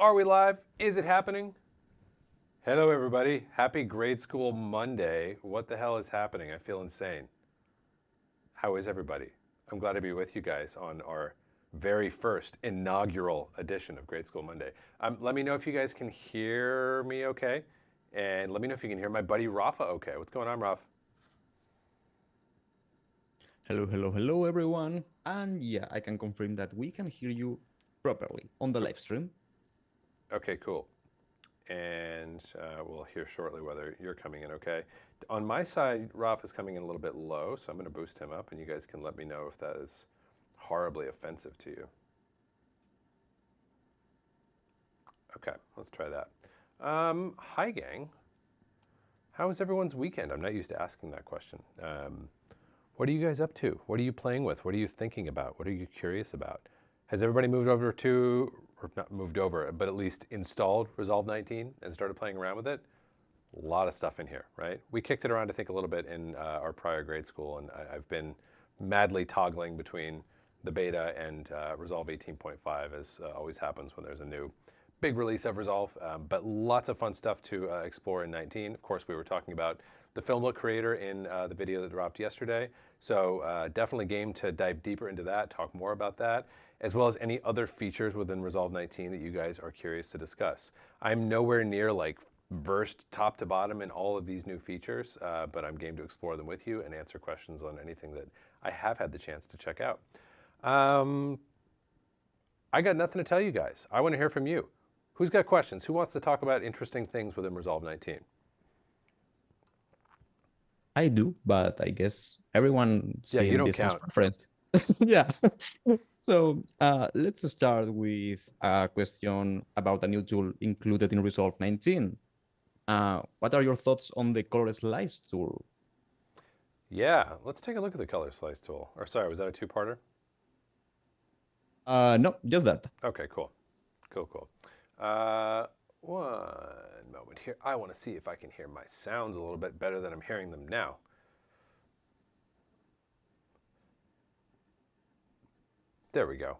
Are we live? Is it happening? Hello, everybody. Happy Grade School Monday. What the hell is happening? I feel insane. How is everybody? I'm glad to be with you guys on our very first inaugural edition of Grade School Monday. Let me know if you guys can hear me okay. And let me know if you can hear my buddy Rafa okay. What's going on, Raf? Hello, everyone. And yeah, I can confirm that we can hear you properly on the live stream. Okay, cool. And we'll hear shortly whether you're coming in okay. On my side, Raf is coming in a little bit low, so I'm going to boost him up, and you guys can let me know if that is horribly offensive to you. Okay, let's try that. Hi, gang. How was everyone's weekend? I'm not used to asking that question. What are you guys up to? What are you playing with? What are you thinking about? What are you curious about? Has everybody moved over to, or not moved over, but at least installed Resolve 19 and started playing around with it? A lot of stuff in here, right? We kicked it around, I think, a little bit in our prior grade school, and I've been madly toggling between the beta and Resolve 18.5, as always happens when there's a new big release of Resolve, but lots of fun stuff to explore in 19. Of course, we were talking about the Filmbox creator in the video that dropped yesterday. So definitely game to dive deeper into that, talk more about that, as well as any other features within Resolve 19 that you guys are curious to discuss. I'm nowhere near like versed top to bottom in all of these new features, but I'm game to explore them with you and answer questions on anything that I have had the chance to check out. I got nothing to tell you guys. I want to hear from you. Who's got questions? Who wants to talk about interesting things within Resolve 19? I do, but I guess everyone you don't this has count. preference. Yeah. So let's start with a question about a new tool included in Resolve 19. What are your thoughts on the color slice tool? Yeah, let's take a look at the color slice tool. Or sorry, was that a two-parter? No, just that. Okay, cool. Cool. One moment here. I want to see if I can hear my sounds a little bit better than I'm hearing them now. There we go.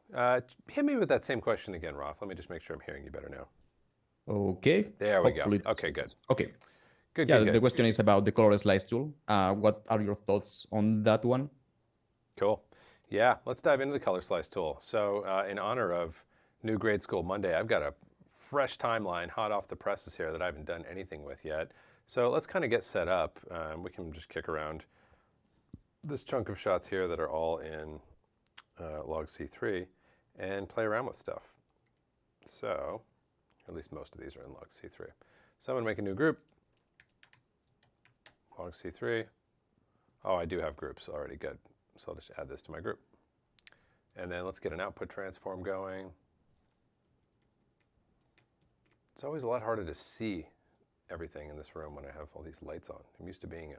Hit me with that same question again, Rolf. Let me just make sure I'm hearing you better now. Okay. There we go. Okay, good. Okay. Good. The question is about the color slice tool. What are your thoughts on that one? Cool. Yeah, let's dive into the color slice tool. So in honor of New Grade School Monday, I've got a fresh timeline hot off the presses here that I haven't done anything with yet. So let's kind of get set up. We can just kick around this chunk of shots here that are all in log C3 and play around with stuff. So, at least most of these are in log C3. So I'm going to make a new group. Log C3. Oh, I do have groups already, good. So I'll just add this to my group. And then let's get an output transform going. It's always a lot harder to see everything in this room when I have all these lights on. I'm used to being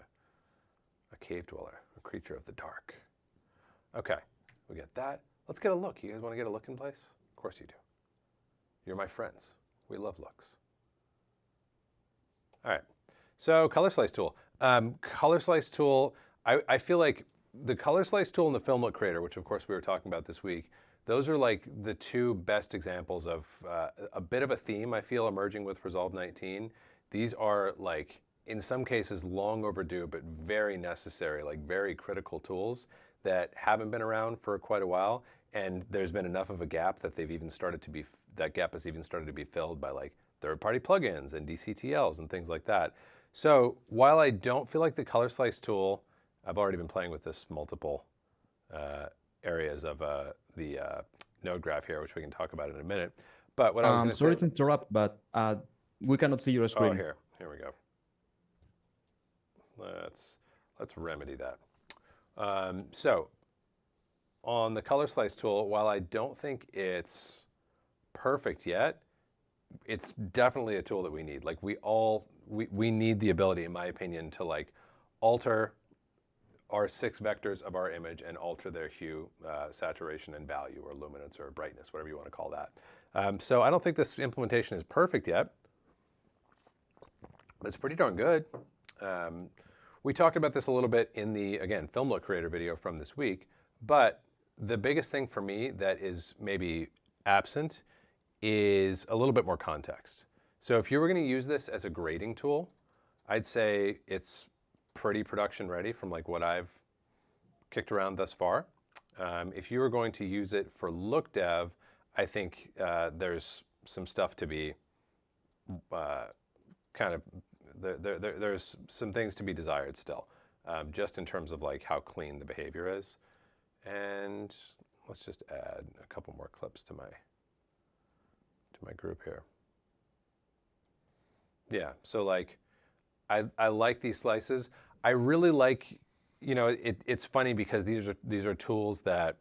a cave dweller, a creature of the dark. Okay, we get that. Let's get a look. You guys want to get a look in place? Of course you do. You're my friends. We love looks. All right, so color slice tool. Color slice tool, I feel like the color slice tool and the Filmbox creator, which of course we were talking about this week, those are like the two best examples of a bit of a theme I feel emerging with Resolve 19. These are like, in some cases, long overdue, but very necessary, like very critical tools that haven't been around for quite a while. And there's been enough of a gap that they've even started to be, that gap has even started to be filled by like third-party plugins and DCTLs and things like that. So while I don't feel like the color slice tool, I've already been playing with this multiple areas of the node graph here, which we can talk about in a minute. But what I was going to say... Sorry to interrupt, but we cannot see your screen. Oh, here we go. Let's remedy that. So on the color slice tool, while I don't think it's perfect yet, it's definitely a tool that we need. Like we need the ability, in my opinion, to like alter our 6 vectors of our image and alter their hue, saturation, and value, or luminance, or brightness, whatever you want to call that. So I don't think this implementation is perfect yet, but it's pretty darn good. We talked about this a little bit in the, again, Filmbox creator video from this week, but the biggest thing for me that is maybe absent is a little bit more context. So if you were going to use this as a grading tool, I'd say it's pretty production ready from like what I've kicked around thus far. If you were going to use it for look dev, I think there's some stuff to be there's some things to be desired still, just in terms of like how clean the behavior is. And let's just add a couple more clips to my group here. Yeah, so like I like these slices. I really like, you know, it's funny because these are tools that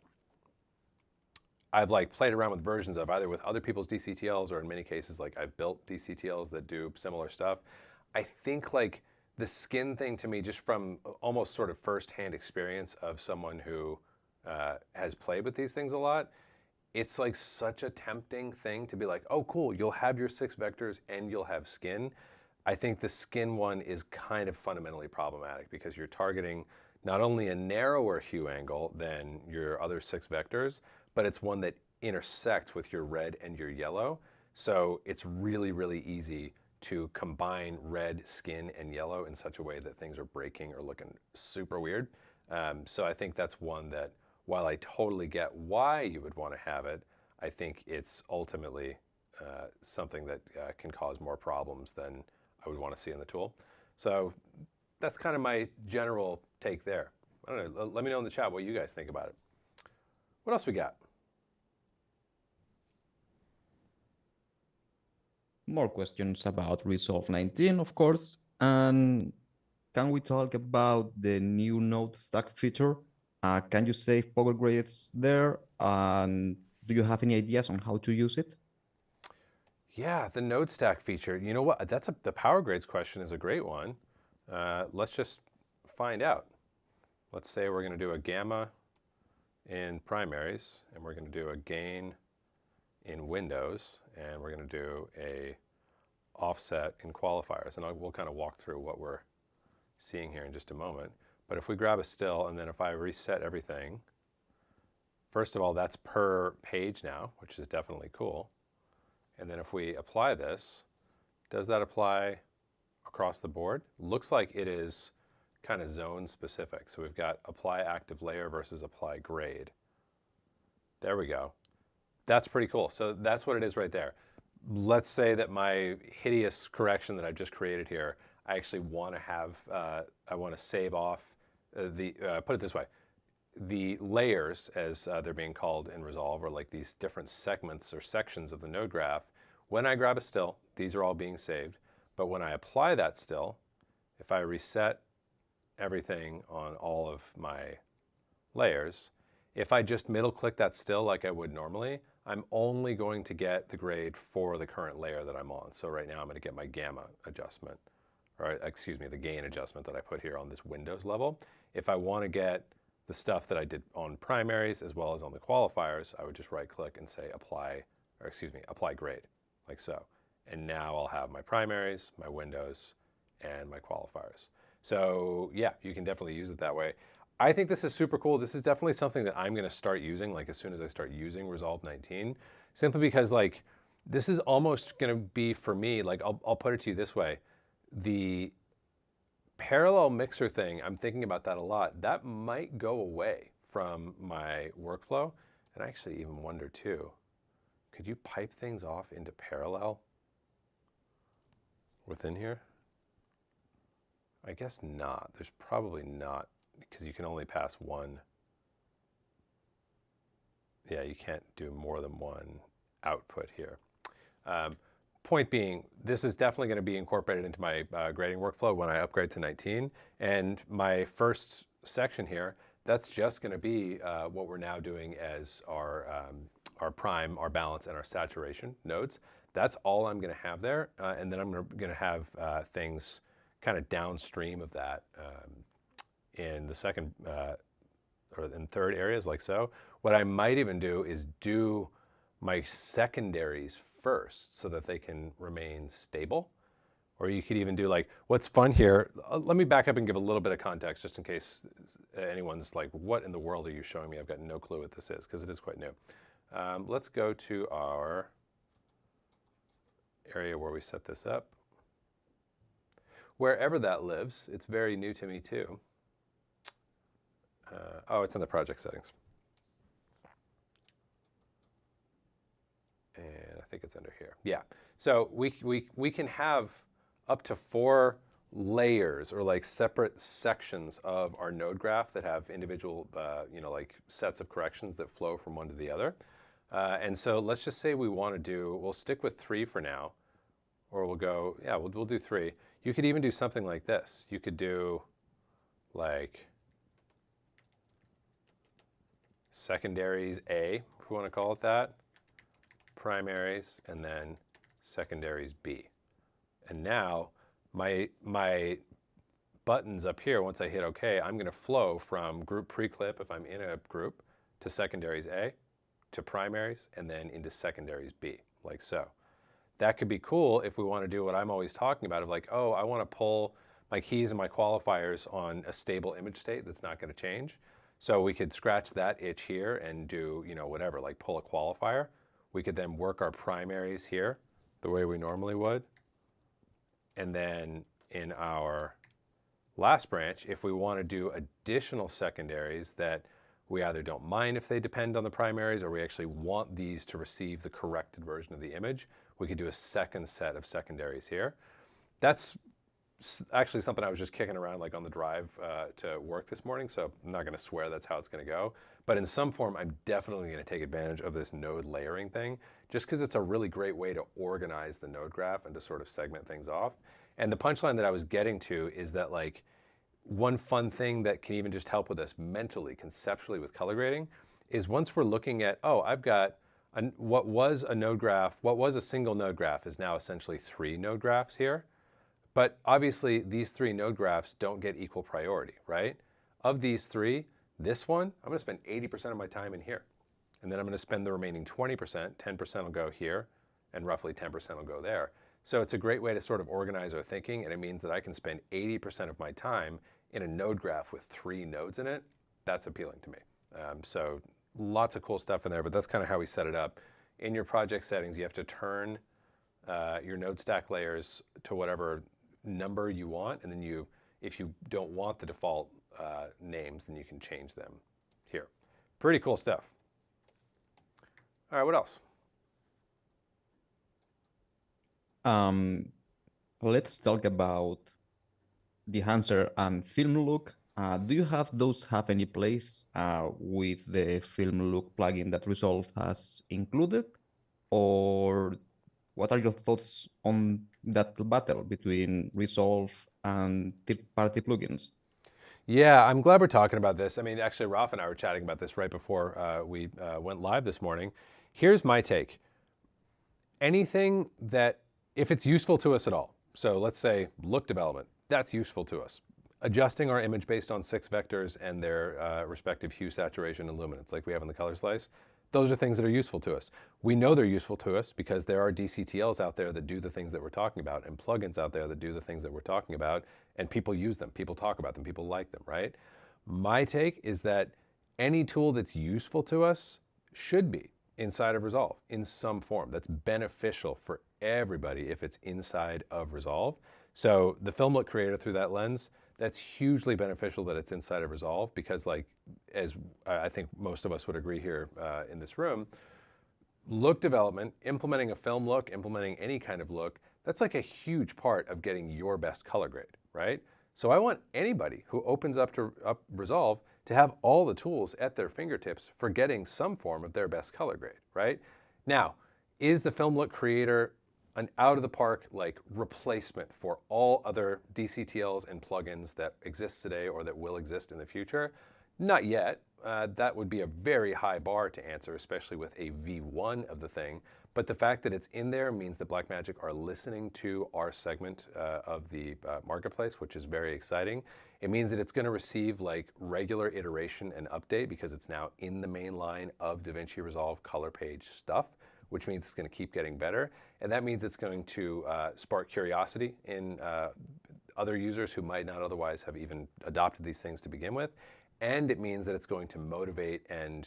I've like played around with versions of, either with other people's DCTLs or in many cases like I've built DCTLs that do similar stuff. I think like the skin thing to me, just from almost sort of firsthand experience of someone who has played with these things a lot, it's like such a tempting thing to be like, oh cool, you'll have your 6 vectors and you'll have skin. I think the skin one is kind of fundamentally problematic because you're targeting not only a narrower hue angle than your other 6 vectors, but it's one that intersects with your red and your yellow. So it's really, really easy to combine red, skin, and yellow in such a way that things are breaking or looking super weird. So I think that's one that, while I totally get why you would want to have it, I think it's ultimately something that can cause more problems than I would want to see in the tool. So that's kind of my general take there. I don't know, let me know in the chat what you guys think about it. What else we got? More questions about Resolve 19, of course. And can we talk about the new node stack feature? Can you save power grades there? And do you have any ideas on how to use it? Yeah, the node stack feature. You know what? The power grades question is a great one. Let's just find out. Let's say we're going to do a gamma in primaries, and we're going to do a gain in windows, and we're going to do a offset in qualifiers. And we'll kind of walk through what we're seeing here in just a moment. But if we grab a still, and then if I reset everything, first of all, that's per page now, which is definitely cool. And then if we apply this, does that apply across the board? Looks like it is kind of zone specific. So we've got apply active layer versus apply grade. There we go. That's pretty cool. So that's what it is right there. Let's say that my hideous correction that I've just created here, I actually want to have, I want to save off put it this way, the layers, as they're being called in Resolve, are like these different segments or sections of the node graph. When I grab a still, these are all being saved. But when I apply that still, if I reset everything on all of my layers, if I just middle click that still like I would normally, I'm only going to get the grade for the current layer that I'm on. So right now I'm going to get my gamma adjustment, or excuse me, the gain adjustment that I put here on this Windows level. If I want to get the stuff that I did on primaries as well as on the qualifiers, I would just right click and say apply, or excuse me, apply grade, like so. And now I'll have my primaries, my windows, and my qualifiers. So yeah, you can definitely use it that way. I think this is super cool. This is definitely something that I'm going to start using like as soon as I start using Resolve 19, simply because like this is almost going to be for me, like I'll put it to you this way. The parallel mixer thing, I'm thinking about that a lot. That might go away from my workflow. And I actually even wonder too, could you pipe things off into parallel within here? I guess not. There's probably not, because you can only pass one. Yeah, you can't do more than one output here. Point being, this is definitely going to be incorporated into my grading workflow when I upgrade to 19. And my first section here, that's just going to be what we're now doing as our prime, our balance, and our saturation nodes. That's all I'm going to have there. And then I'm going to have things kind of downstream of that in the second or in third areas, like so. What I might even do is do my secondaries first so that they can remain stable. Or you could even do like, what's fun here, let me back up and give a little bit of context just in case anyone's like, what in the world are you showing me? I've got no clue what this is, because it is quite new. Let's go to our area where we set this up. Wherever that lives, it's very new to me too. Oh, it's in the project settings. And I think it's under here. Yeah. So we can have up to 4 layers or like separate sections of our node graph that have individual, like sets of corrections that flow from one to the other. And so let's just say we want to do, we'll stick with 3 for now, or we'll go, yeah, we'll do 3. You could even do something like this. You could do like secondaries A, if we want to call it that, primaries, and then secondaries B. And now my buttons up here, once I hit OK, I'm going to flow from group pre-clip, if I'm in a group, to secondaries A, to primaries, and then into secondaries B, like so. That could be cool if we want to do what I'm always talking about of like, oh, I want to pull my keys and my qualifiers on a stable image state that's not going to change. So we could scratch that itch here and do, whatever, like pull a qualifier. We could then work our primaries here the way we normally would. And then in our last branch, if we want to do additional secondaries that we either don't mind if they depend on the primaries or we actually want these to receive the corrected version of the image, we could do a second set of secondaries here. That's actually something I was just kicking around like on the drive to work this morning, so I'm not going to swear that's how it's going to go. But in some form, I'm definitely going to take advantage of this node layering thing, just because it's a really great way to organize the node graph and to sort of segment things off. And the punchline that I was getting to is that like one fun thing that can even just help with us mentally, conceptually with color grading, is once we're looking at, oh, I've got what was a node graph, what was a single node graph is now essentially 3 node graphs here. But obviously, these 3 node graphs don't get equal priority, right? Of these 3, this one, I'm going to spend 80% of my time in here. And then I'm going to spend the remaining 20%, 10% will go here, and roughly 10% will go there. So it's a great way to sort of organize our thinking, and it means that I can spend 80% of my time in a node graph with 3 nodes in it. That's appealing to me. So lots of cool stuff in there, but that's kind of how we set it up. In your project settings, you have to turn your node stack layers to whatever number you want, and then if you don't want the default names, then you can change them here. Pretty cool stuff. All right, what else? Let's talk about the enhancer and film look. Do you have any place with the film look plugin that Resolve has included, or what are your thoughts on that battle between Resolve and third-party plugins? Yeah, I'm glad we're talking about this. I mean, actually, Ralph and I were chatting about this right before we went live this morning. Here's my take. Anything that, if it's useful to us at all, so let's say look development, that's useful to us. Adjusting our image based on 6 vectors and their respective hue, saturation, and luminance, like we have in the color slice, those are things that are useful to us. We know they're useful to us because there are DCTLs out there that do the things that we're talking about, and plugins out there that do the things that we're talking about, and people use them, people talk about them, people like them, right? My take is that any tool that's useful to us should be inside of Resolve in some form. That's beneficial for everybody if it's inside of Resolve. So the Film LUT creator, through that lens, that's hugely beneficial that it's inside of Resolve, because like, as I think most of us would agree here in this room, look development, implementing a film look, implementing any kind of look, that's like a huge part of getting your best color grade, right? So I want anybody who opens up Resolve to have all the tools at their fingertips for getting some form of their best color grade, right? Now, is the Film LUT creator an out-of-the-park like replacement for all other DCTLs and plugins that exist today or that will exist in the future? Not yet. That would be a very high bar to answer, especially with a V1 of the thing. But the fact that it's in there means that Blackmagic are listening to our segment of the marketplace, which is very exciting. It means that it's going to receive like regular iteration and update because it's now in the main line of DaVinci Resolve color page stuff, which means it's going to keep getting better. And that means it's going to spark curiosity in other users who might not otherwise have even adopted these things to begin with. And it means that it's going to motivate and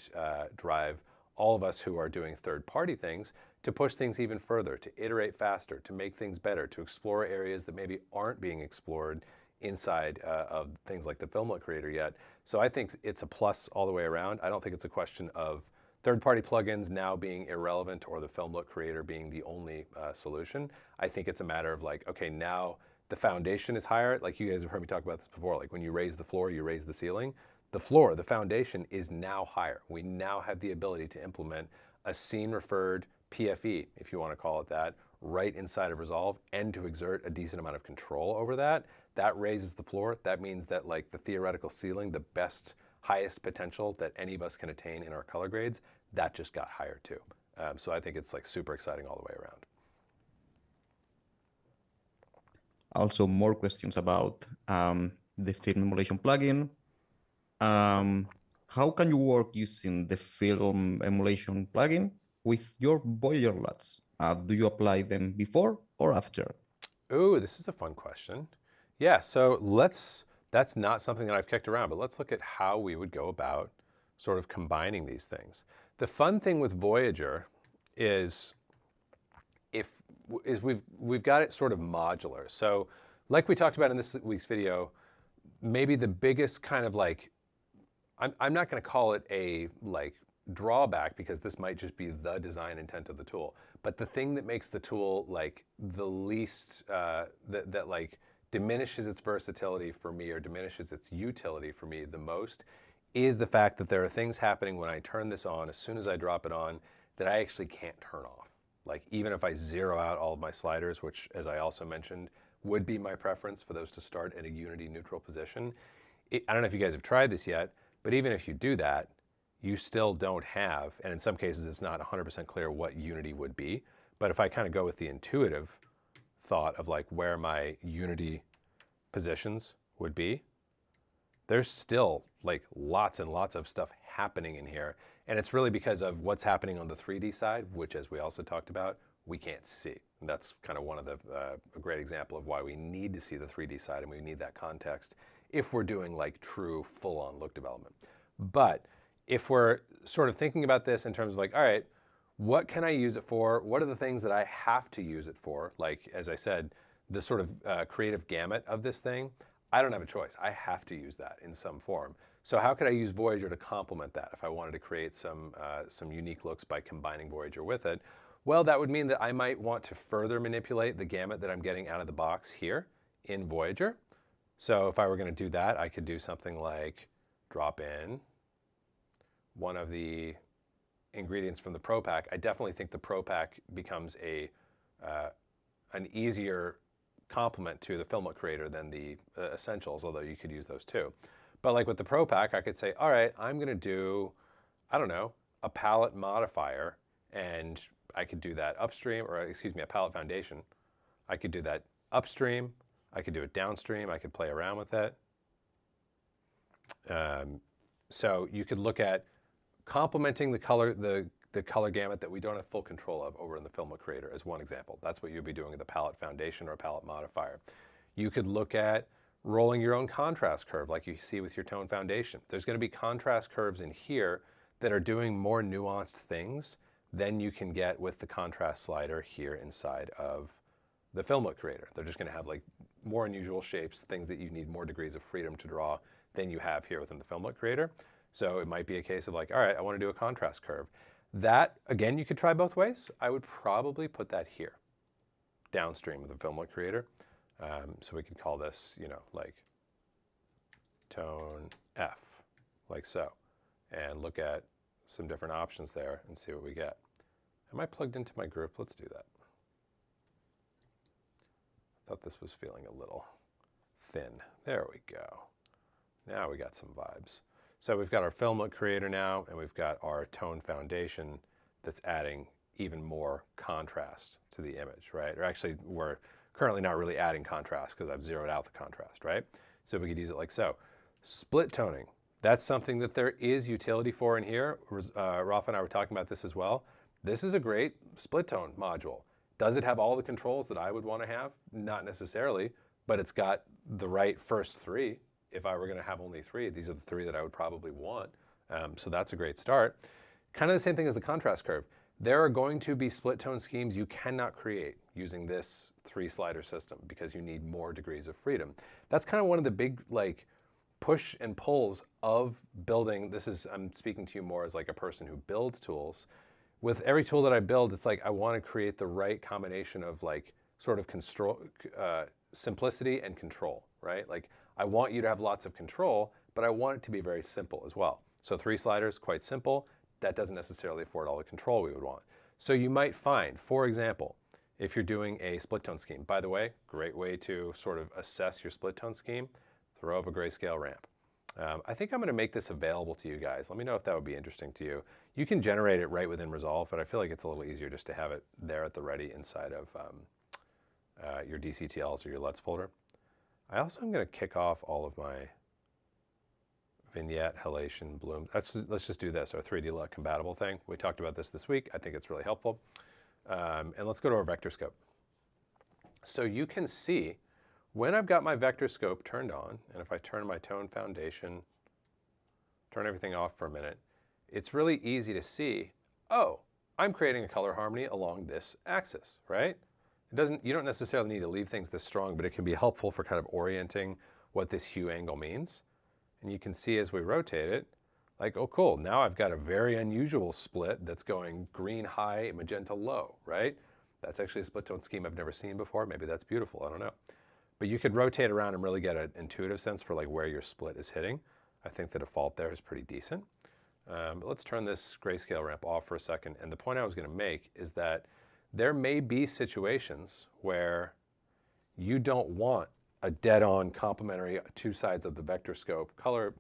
drive all of us who are doing third-party things to push things even further, to iterate faster, to make things better, to explore areas that maybe aren't being explored inside of things like the Film LUT Creator yet. So I think it's a plus all the way around. I don't think it's a question of third-party plugins now being irrelevant or the Film LUT Creator being the only solution. I think it's a matter of like, okay, now the foundation is higher. Like you guys have heard me talk about this before. Like when you raise the floor, you raise the ceiling. The floor, the foundation is now higher. We now have the ability to implement a scene-referred PFE, if you want to call it that, right inside of Resolve, and to exert a decent amount of control over that. That raises the floor. That means that like the theoretical ceiling, the best, highest potential that any of us can attain in our color grades, that just got higher too. So I think it's like super exciting all the way around. Also, more questions about the film emulation plugin. How can you work using the film emulation plugin with your Voyager LUTs? Do you apply them before or after? Ooh, this is a fun question. Yeah, so that's not something that I've kicked around, but let's look at how we would go about sort of combining these things. The fun thing with Voyager is we've got it sort of modular. So like we talked about in this week's video, maybe the biggest kind of like, I'm not going to call it a like drawback because this might just be the design intent of the tool, but the thing that makes the tool like the least, that like diminishes its versatility for me or diminishes its utility for me the most is the fact that there are things happening when I turn this on, as soon as I drop it on, that I actually can't turn off. Like even if I zero out all of my sliders, which as I also mentioned, would be my preference for those to start at a unity neutral position. I don't know if you guys have tried this yet, but even if you do that, you still don't have, and in some cases it's not 100% clear what unity would be, but if I kind of go with the intuitive thought of like where my unity positions would be, there's still like lots and lots of stuff happening in here. And it's really because of what's happening on the 3D side, which as we also talked about, we can't see. And that's kind of one of the, a great example of why we need to see the 3D side and we need that context if we're doing like true full-on look development. But if we're sort of thinking about this in terms of like, all right, what can I use it for? What are the things that I have to use it for? Like, as I said, the sort of creative gamut of this thing, I don't have a choice. I have to use that in some form. So how could I use Voyager to complement that if I wanted to create some unique looks by combining Voyager with it? Well, that would mean that I might want to further manipulate the gamut that I'm getting out of the box here in Voyager. So if I were going to do that, I could do something like drop in one of the ingredients from the Pro Pack. I definitely think the Pro Pack becomes an easier complement to the Film LUT Creator than the Essentials, although you could use those too. But like with the Pro Pack, I could say, all right, I'm going to do, I don't know, a palette modifier, and I could do that upstream, or excuse me, a palette foundation. I could do that upstream. I could do it downstream. I could play around with it. So you could look at complementing the color gamut that we don't have full control of over in the Film LUT Creator as one example. That's what you'd be doing with a palette foundation or a palette modifier. You could look at rolling your own contrast curve like you see with your tone foundation. There's going to be contrast curves in here that are doing more nuanced things than you can get with the contrast slider here inside of the Film LUT Creator. They're just going to have like more unusual shapes, things that you need more degrees of freedom to draw than you have here within the Film LUT Creator. So it might be a case of like, all right, I want to do a contrast curve. That, again, you could try both ways. I would probably put that here, downstream of the Film LUT Creator. So we could call this, you know, like tone F, like so, and look at some different options there and see what we get. Am I plugged into my group? Let's do that. Thought this was feeling a little thin. There we go. Now we got some vibes. So we've got our Film LUT Creator now, and we've got our tone foundation that's adding even more contrast to the image, right? Or actually, we're currently not really adding contrast because I've zeroed out the contrast, right? So we could use it like so. Split toning, that's something that there is utility for in here. Rafa and I were talking about this as well. This is a great split tone module. Does it have all the controls that I would want to have? Not necessarily, but it's got the right first three. If I were going to have only three, these are the three that I would probably want. So that's a great start. Kind of the same thing as the contrast curve. There are going to be split tone schemes you cannot create using this 3-slider system because you need more degrees of freedom. That's kind of one of the big like push and pulls of building. I'm speaking to you more as like a person who builds tools. With every tool that I build, it's like I want to create the right combination of like sort of simplicity and control, right? Like I want you to have lots of control, but I want it to be very simple as well. So 3 sliders, quite simple. That doesn't necessarily afford all the control we would want. So you might find, for example, if you're doing a split tone scheme, by the way, great way to sort of assess your split tone scheme, throw up a grayscale ramp. I think I'm going to make this available to you guys. Let me know if that would be interesting to you. You can generate it right within Resolve, but I feel like it's a little easier just to have it there at the ready inside of your DCTLs or your LUTs folder. I also am going to kick off all of my vignette, halation, bloom. Let's just do this, our 3D LUT compatible thing. We talked about this week. I think it's really helpful. And let's go to our vector scope. So you can see when I've got my vector scope turned on, and if I turn my tone foundation, turn everything off for a minute, it's really easy to see, oh, I'm creating a color harmony along this axis, right? You don't necessarily need to leave things this strong, but it can be helpful for kind of orienting what this hue angle means. And you can see as we rotate it, like, oh cool, now I've got a very unusual split that's going green high, magenta low, right? That's actually a split tone scheme I've never seen before. Maybe that's beautiful, I don't know. But you could rotate around and really get an intuitive sense for like where your split is hitting. I think the default there is pretty decent. But let's turn this grayscale ramp off for a second. And the point I was gonna make is that there may be situations where you don't want a dead-on complementary 2 sides of the vector scope color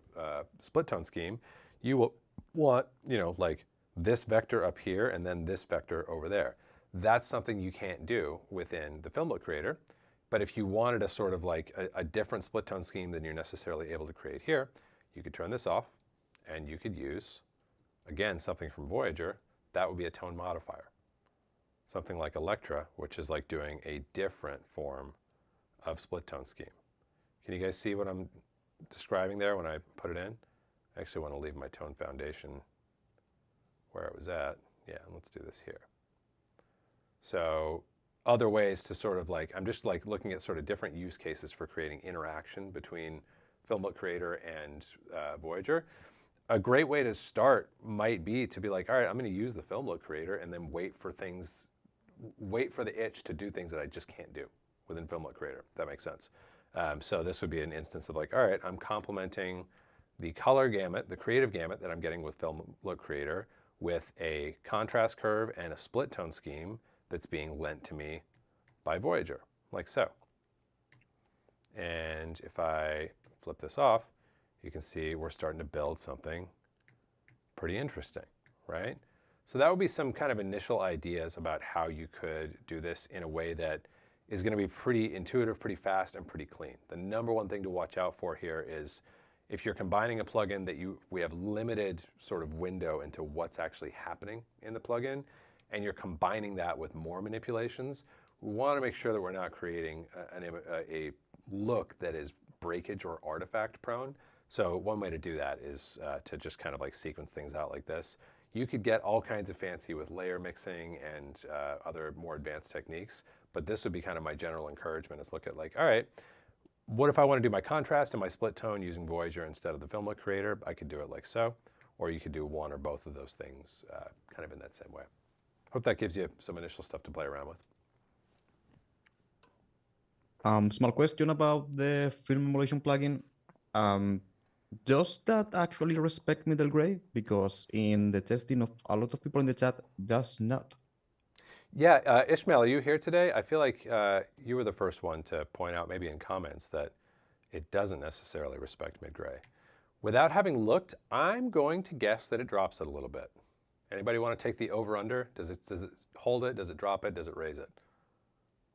split tone scheme. You will want, like this vector up here and then this vector over there. That's something you can't do within the Filmbox Creator. But if you wanted a sort of like a different split tone scheme than you're necessarily able to create here, you could turn this off and you could use, again, something from Voyager. That would be a tone modifier. Something like Electra, which is like doing a different form of split tone scheme. Can you guys see what I'm describing there when I put it in? I actually want to leave my tone foundation where it was at. Yeah, let's do this here. So other ways to sort of like, I'm just like looking at sort of different use cases for creating interaction between Filmbox Creator and Voyager. A great way to start might be to be like, all right, I'm going to use the Filmbox Creator and then wait for the itch to do things that I just can't do within Filmbox Creator, if that makes sense. So this would be an instance of like, all right, I'm complementing the color gamut, the creative gamut that I'm getting with Filmbox Creator with a contrast curve and a split tone scheme that's being lent to me by Voyager, like so. And if I flip this off, you can see we're starting to build something pretty interesting, right? So that would be some kind of initial ideas about how you could do this in a way that is going to be pretty intuitive, pretty fast, and pretty clean. The number one thing to watch out for here is if you're combining a plugin that we have limited sort of window into what's actually happening in the plugin, and you're combining that with more manipulations, we want to make sure that we're not creating a look that is breakage or artifact prone. So one way to do that is to just kind of like sequence things out like this. You could get all kinds of fancy with layer mixing and other more advanced techniques, but this would be kind of my general encouragement is look at like, all right, what if I want to do my contrast and my split tone using Voyager instead of the Filmbox Creator? I could do it like so, or you could do one or both of those things kind of in that same way. Hope that gives you some initial stuff to play around with. Small question about the film emulation plugin. Does that actually respect middle gray? Because in the testing of a lot of people in the chat, does not. Yeah, Ishmael, are you here today? I feel like you were the first one to point out, maybe in comments, that it doesn't necessarily respect mid-gray. Without having looked, I'm going to guess that it drops it a little bit. Anybody want to take the over-under? Does it hold it? Does it drop it? Does it raise it?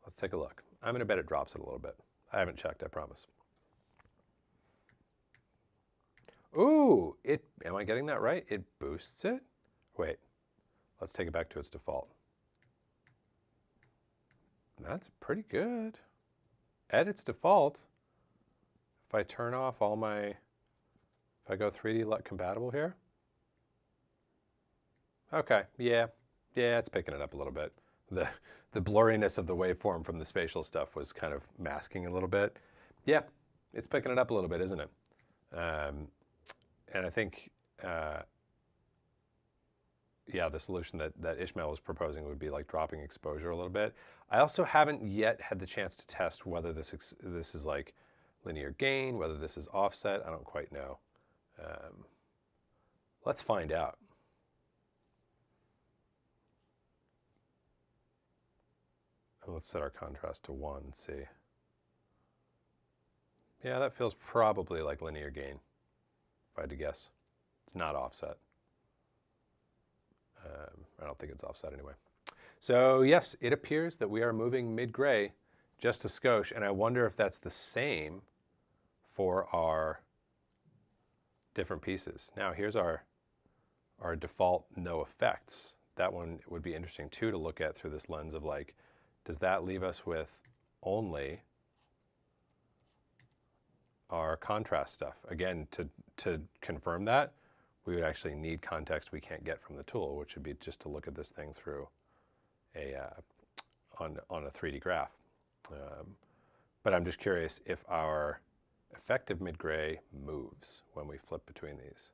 Let's take a look. I'm going to bet it drops it a little bit. I haven't checked, I promise. Ooh, am I getting that right? It boosts it? Wait, let's take it back to its default. That's pretty good. At its default, if I turn off if I go 3D LUT compatible here. Okay, yeah, Yeah, it's picking it up a little bit. The blurriness of the waveform from the spatial stuff was kind of masking a little bit. Yeah, it's picking it up a little bit, isn't it? And I think, yeah, the solution that Ishmael was proposing would be like dropping exposure a little bit. I also haven't yet had the chance to test whether this is like linear gain, whether this is offset. I don't quite know. Let's find out. Let's set our contrast to 1 and see. Yeah, that feels probably like linear gain, if I had to guess. It's not offset. I don't think it's offset anyway. So yes, it appears that we are moving mid-gray just a skosh, and I wonder if that's the same for our different pieces. Now here's our default no effects. That one would be interesting too to look at through this lens of like, does that leave us with only our contrast stuff? Again, to confirm that, we would actually need context we can't get from the tool, which would be just to look at this thing through on a 3D graph. But I'm just curious if our effective mid-gray moves when we flip between these.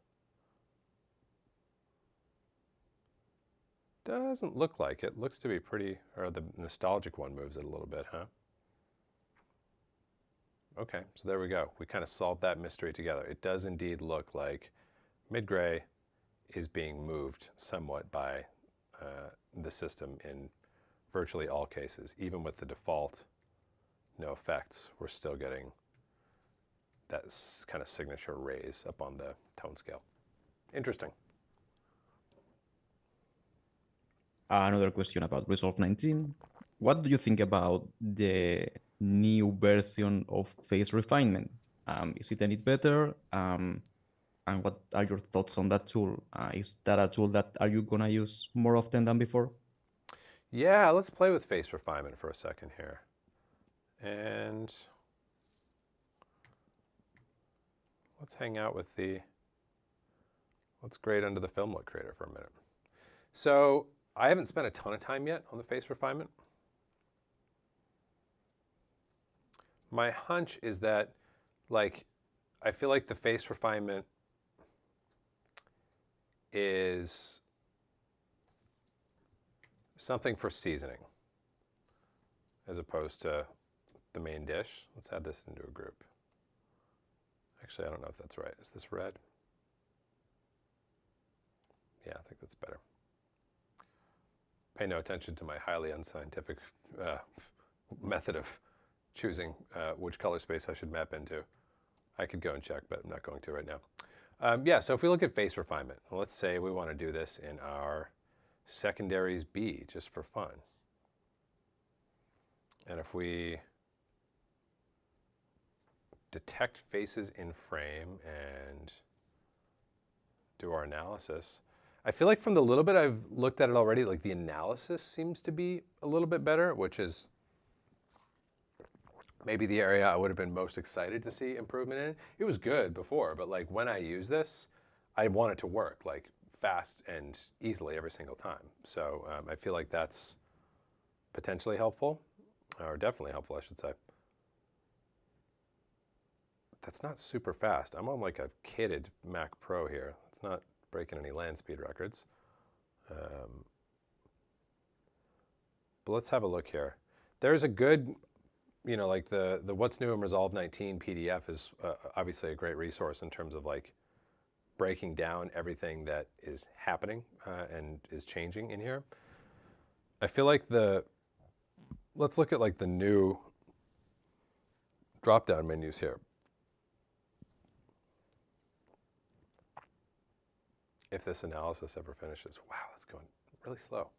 Doesn't look like it. Looks to be pretty, or the nostalgic one moves it a little bit, huh? Okay, so there we go. We kind of solved that mystery together. It does indeed look like mid-gray is being moved somewhat by the system in virtually all cases. Even with the default no effects, we're still getting that kind of signature raise up on the tone scale. Interesting. Another question about Resolve 19. What do you think about the new version of Face Refinement? Is it any better? And what are your thoughts on that tool? Is that a tool that are you gonna use more often than before? Yeah, let's play with Face Refinement for a second here. And let's hang out with let's grade under the Film LUT creator for a minute. So I haven't spent a ton of time yet on the Face Refinement. My hunch is that, like, I feel like the Face Refinement is something for seasoning as opposed to the main dish. Let's add this into a group. Actually, I don't know if that's right. Is this red? Yeah, I think that's better. Pay no attention to my highly unscientific method of choosing which color space I should map into. I could go and check, but I'm not going to right now. Yeah, so if we look at Face Refinement, let's say we want to do this in our secondaries B, just for fun. And if we detect faces in frame and do our analysis, I feel like from the little bit I've looked at it already, like the analysis seems to be a little bit better, which is maybe the area I would have been most excited to see improvement in. It was good before, but like when I use this, I want it to work like fast and easily every single time. So I feel like that's potentially helpful, or definitely helpful, I should say. That's not super fast. I'm on like a kitted Mac Pro here. It's not breaking any land speed records. But let's have a look here. There's a good, you know, like the What's New in Resolve 19 PDF is obviously a great resource in terms of like breaking down everything that is happening and is changing in here. I feel like let's look at like the new drop-down menus here. If this analysis ever finishes. Wow, it's going really slow.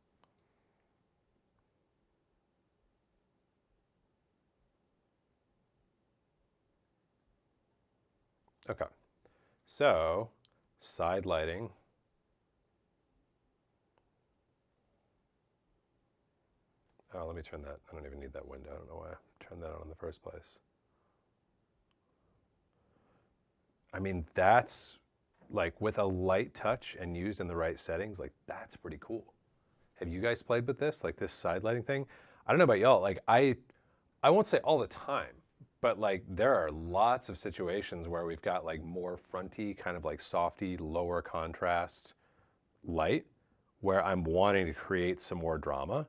Okay, so side lighting. Oh, let me turn that. I don't even need that window. I don't know why I turned that on in the first place. I mean, that's like with a light touch and used in the right settings, like that's pretty cool. Have you guys played with this, like this side lighting thing? I don't know about y'all. Like I won't say all the time, but like there are lots of situations where we've got like more fronty, kind of like softy, lower contrast light, where I'm wanting to create some more drama,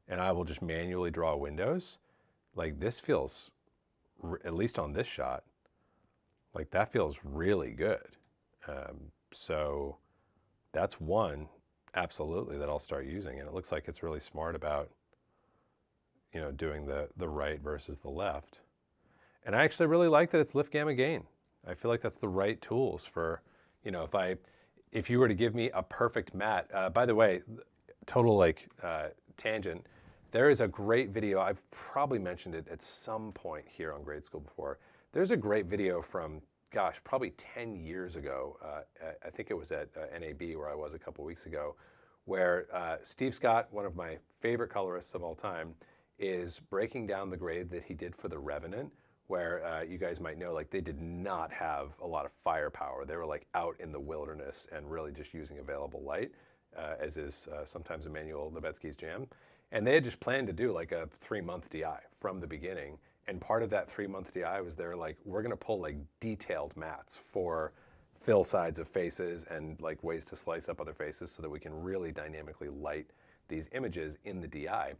and I will just manually draw windows. Like this feels, at least on this shot, like that feels really good. So that's one, absolutely, that I'll start using. And it looks like it's really smart about, doing the right versus the left. And I actually really like that it's lift gamma gain. I feel like that's the right tools for, if you were to give me a perfect matte. By the way, total tangent. There is a great video. I've probably mentioned it at some point here on Grade School before. There's a great video from, gosh, probably 10 years ago. I think it was at NAB where I was a couple weeks ago, where Steve Scott, one of my favorite colorists of all time, is breaking down the grade that he did for the Revenant, where you guys might know, like they did not have a lot of firepower. They were like out in the wilderness and really just using available light, as is sometimes Emmanuel Lubetsky's jam. And they had just planned to do like a 3-month DI from the beginning. And part of that 3-month DI was they're like, we're gonna pull like detailed mattes for fill sides of faces and like ways to slice up other faces so that we can really dynamically light these images in the DI.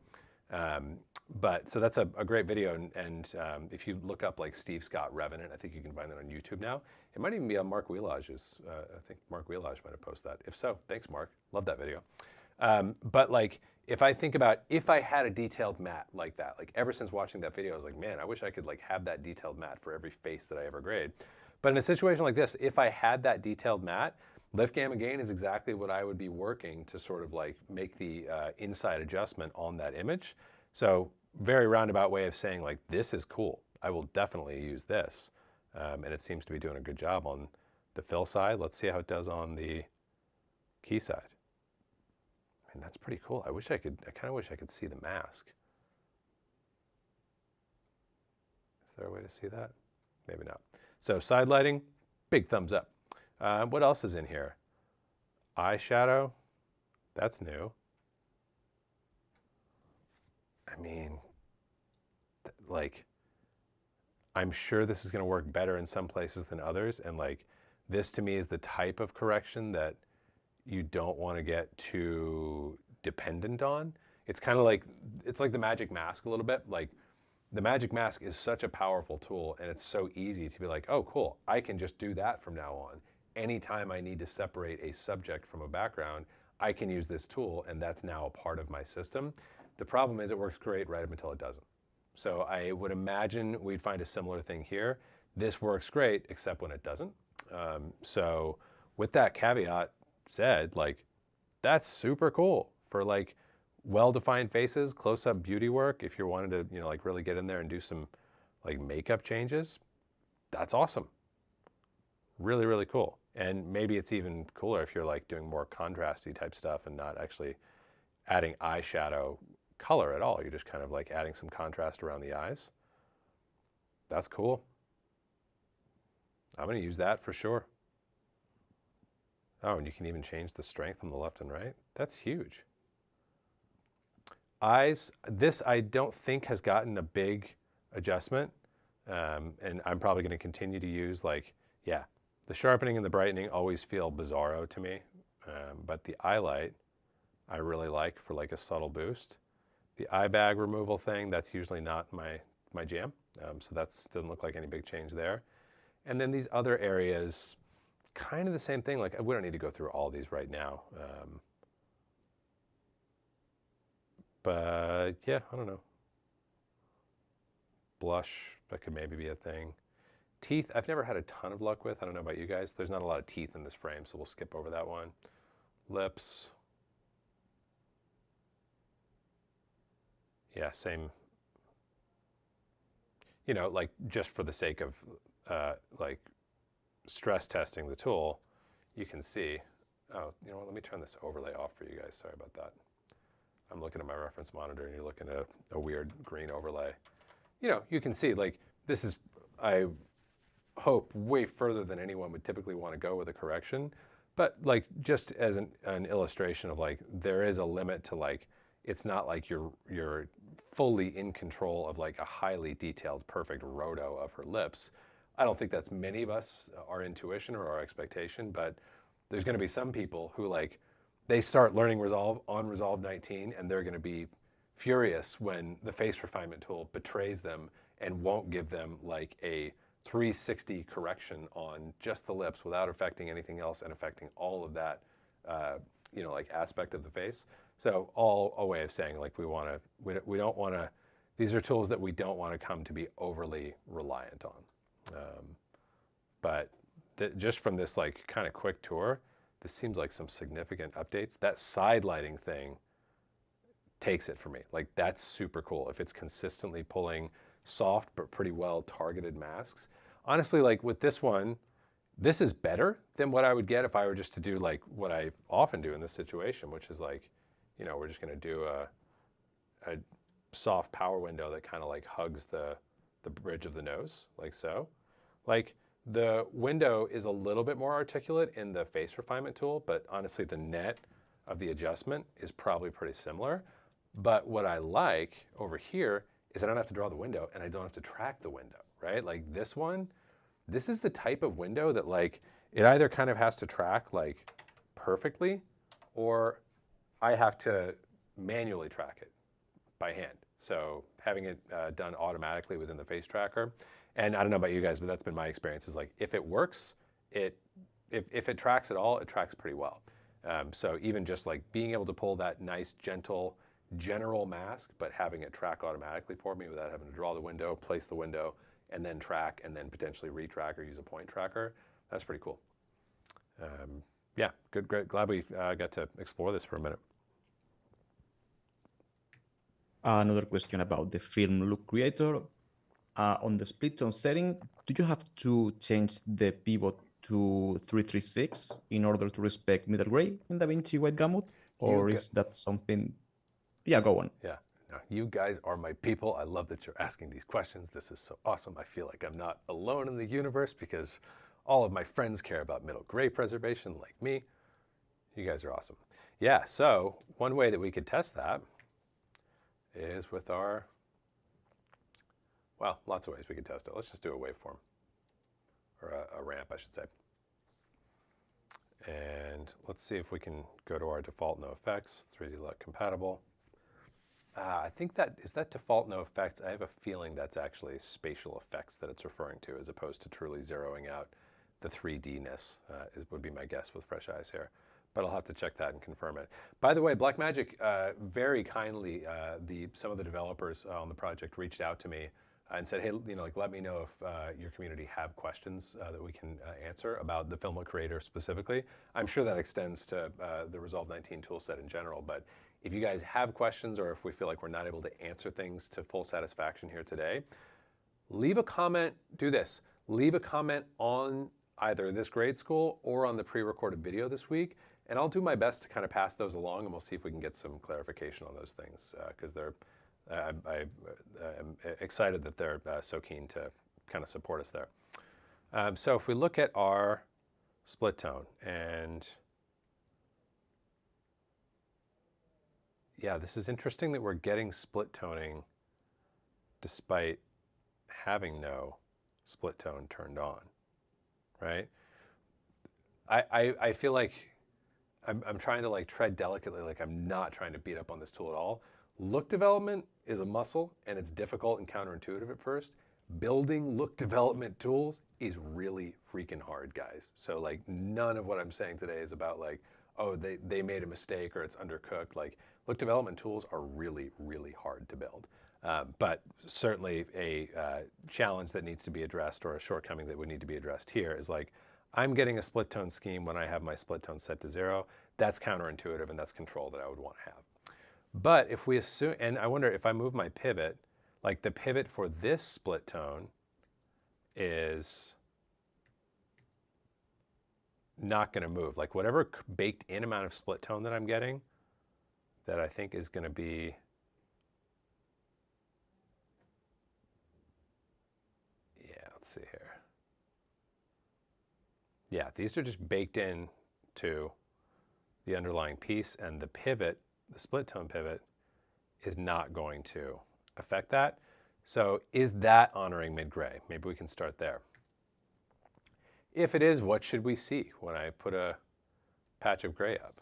So that's a great video, and if you look up like Steve Scott Revenant, I think you can find that on YouTube now. It might even be on Mark Wheelage's. I think Mark Wheelage might have posted that. If so, thanks, Mark. Love that video. But like, if I think about if I had a detailed matte like that, like ever since watching that video, I was like, man, I wish I could like have that detailed matte for every face that I ever grade. But in a situation like this, if I had that detailed matte, lift gamma gain is exactly what I would be working to sort of like make the inside adjustment on that image. So very roundabout way of saying like, this is cool. I will definitely use this. And it seems to be doing a good job on the fill side. Let's see how it does on the key side. I mean, that's pretty cool. I kind of wish I could see the mask. Is there a way to see that? Maybe not. So side lighting, big thumbs up. What else is in here? Eyeshadow, that's new. I mean, like, I'm sure this is gonna work better in some places than others. And like, this to me is the type of correction that you don't wanna get too dependent on. It's kind of like, it's like the magic mask a little bit. Like, the magic mask is such a powerful tool, and it's so easy to be like, oh, cool, I can just do that from now on. Anytime I need to separate a subject from a background, I can use this tool, and that's now a part of my system. The problem is it works great right up until it doesn't. So I would imagine we'd find a similar thing here. This works great, except when it doesn't. So with that caveat said, like, that's super cool for like well-defined faces, close-up beauty work. If you're wanting to, like really get in there and do some like makeup changes, that's awesome. Really, really cool. And maybe it's even cooler if you're like doing more contrasty type stuff and not actually adding eyeshadow color at all. You're just kind of like adding some contrast around the eyes. That's cool. I'm going to use that for sure. Oh, and you can even change the strength on the left and right. That's huge. Eyes, this I don't think has gotten a big adjustment. And I'm probably going to continue to use like, yeah, the sharpening and the brightening always feel bizarro to me. But the eye light, I really like for like a subtle boost. The eye bag removal thing, that's usually not my jam. So that doesn't look like any big change there. And then these other areas, kind of the same thing. Like, we don't need to go through all these right now. But yeah, I don't know. Blush, that could maybe be a thing. Teeth, I've never had a ton of luck with. I don't know about you guys. There's not a lot of teeth in this frame, so we'll skip over that one. Lips. Yeah, same. Like just for the sake of like stress testing the tool, you can see, oh, what, let me turn this overlay off for you guys. Sorry about that. I'm looking at my reference monitor and you're looking at a weird green overlay. You can see like this is, I hope, way further than anyone would typically want to go with a correction. But like just as an illustration of like there is a limit to like it's not like you're fully in control of like a highly detailed perfect roto of her lips. I don't think that's many of us our intuition or our expectation, but there's going to be some people who like they start learning Resolve on Resolve 19 and they're going to be furious when the face refinement tool betrays them and won't give them like a 360 correction on just the lips without affecting anything else and affecting all of that, like aspect of the face. So all a way of saying like we don't want to, these are tools that we don't want to come to be overly reliant on. But just from this like kind of quick tour, this seems like some significant updates. That side lighting thing takes it for me. Like that's super cool. If it's consistently pulling soft but pretty well targeted masks. Honestly, like with this one, this is better than what I would get if I were just to do like what I often do in this situation, which is like, we're just gonna do a soft power window that kind of like hugs the bridge of the nose, like so. Like the window is a little bit more articulate in the face refinement tool, but honestly the net of the adjustment is probably pretty similar. But what I like over here is I don't have to draw the window and I don't have to track the window, right? Like this one, this is the type of window that like, it either kind of has to track like perfectly or I have to manually track it by hand. So having it done automatically within the face tracker, and I don't know about you guys, but that's been my experience is like, if it works, if it tracks at all, it tracks pretty well. So even just like being able to pull that nice, gentle, general mask, but having it track automatically for me without having to draw the window, place the window, and then track, and then potentially retrack or use a point tracker. That's pretty cool. Yeah, good, great. Glad we got to explore this for a minute. Another question about the film look creator. On the split tone setting, do you have to change the pivot to 336 in order to respect middle gray in DaVinci White Gamut? Or is that something? Yeah, go on. Yeah, no, you guys are my people. I love that you're asking these questions. This is so awesome. I feel like I'm not alone in the universe because all of my friends care about middle gray preservation like me. You guys are awesome. Yeah, so one way that we could test that is with our, well, lots of ways we could test it. Let's just do a waveform, or a ramp, I should say. And let's see if we can go to our default no effects, 3D LUT compatible. I think that, is that default no effects? I have a feeling that's actually spatial effects that it's referring to as opposed to truly zeroing out the 3D-ness, would be my guess with fresh eyes here. But I'll have to check that and confirm it. By the way, Blackmagic very kindly, some of the developers on the project reached out to me and said, hey, let me know if your community have questions that we can answer about the Filmbox creator specifically. I'm sure that extends to the Resolve 19 toolset in general, but if you guys have questions or if we feel like we're not able to answer things to full satisfaction here today, leave a comment, do this. Leave a comment on either this grade school or on the pre-recorded video this week, and I'll do my best to kind of pass those along and we'll see if we can get some clarification on those things because I'm excited that they're so keen to kind of support us there. So if we look at our split tone and yeah, this is interesting that we're getting split toning despite having no split tone turned on, right? I feel like I'm trying to like tread delicately, like I'm not trying to beat up on this tool at all. Look development is a muscle and it's difficult and counterintuitive at first. Building look development tools is really freaking hard, guys. So like none of what I'm saying today is about like, oh, they made a mistake or it's undercooked. Like look development tools are really, really hard to build. But certainly a challenge that needs to be addressed or a shortcoming that would need to be addressed here is like, I'm getting a split tone scheme when I have my split tone set to 0. That's counterintuitive and that's control that I would want to have. But if we assume, and I wonder if I move my pivot, like the pivot for this split tone is not going to move. Like whatever baked in amount of split tone that I'm getting, that I think is going to be, yeah, let's see here. Yeah, these are just baked in to the underlying piece, and the pivot, the split tone pivot, is not going to affect that. So is that honoring mid-gray? Maybe we can start there. If it is, what should we see when I put a patch of gray up?